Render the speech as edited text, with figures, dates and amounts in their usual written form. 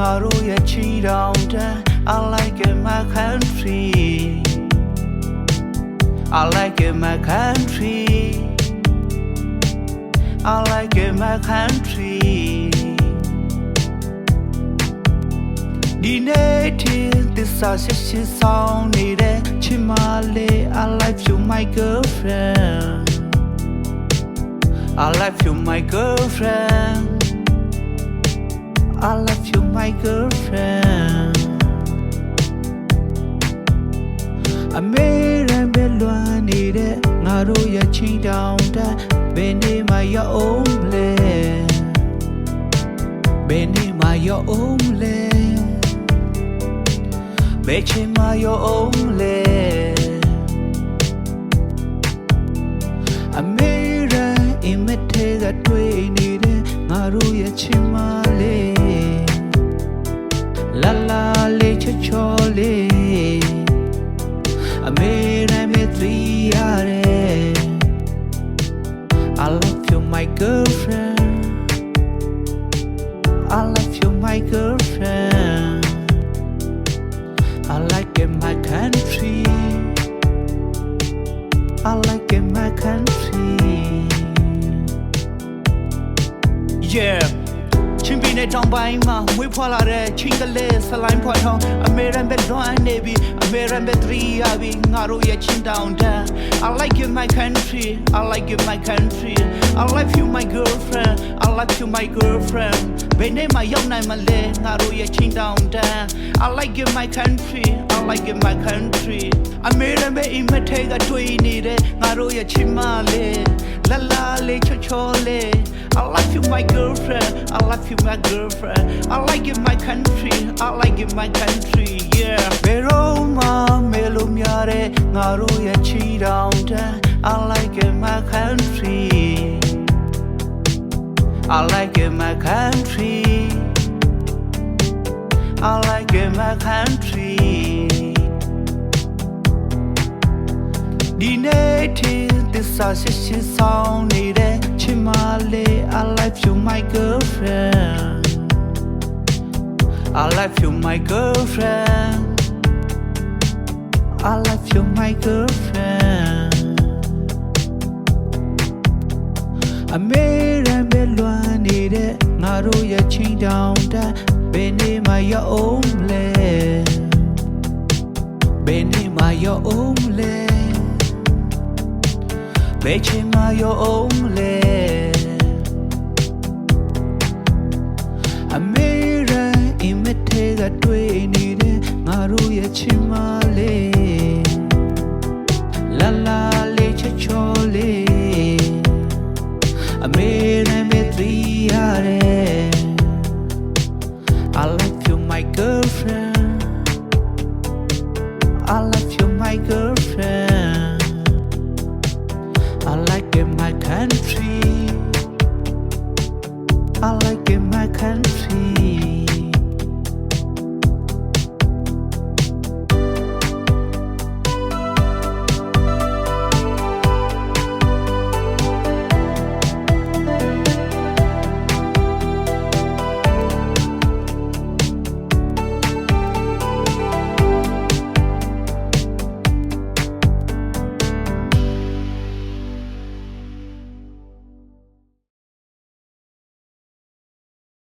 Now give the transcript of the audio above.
Ngaro ya cheat on that. I like it my country. I like it my country. I like it my country. The native, this is song needed. Chimale, I like you, my girlfriend. I like you, my girlfriend. I love you, my girlfriend. I made a belwan needed. Ngaro ya cheat down that. Bene my your own land. Bene my your own land. Beche my your own land. I made a imitate that way needed. Ngaro ya chimale. La la le chole. I made a 3 years. I love you, my girlfriend. I love you, my girlfriend. I like it, my country. I like it, my country. Yeah. Chimpine down by ma, we pull out a chingle, saline pot on a American bed one navy, American bed 3 abi, Ngaro ya chin down there. I like you, my country. I like you, my country. I love you, my girlfriend. I love you, my girlfriend. Bene my young name, Malay, Ngaro ya chin down there. I like you, my country. I like you, my country. American bed imitate a twin needed, Ngaro ya chimale, la la le chole. I love you, my girlfriend. I love you, my girlfriend. I like it, my country. I like it, my country. Yeah. Pero ma melo miare ngaro ya cheat on that. I like it, my country. I like it, my country. I like it, my country. The native, this is song needed. Chimale, I love you, my girlfriend. I love you, my girlfriend. I love you, my girlfriend. I made a belwan needed. Ngaro ya cheat down that. Bene my your own land. Bene my your own land. Beche my your own land. I made a imitate that way needed. Ngaro ya chimale. La la le chole.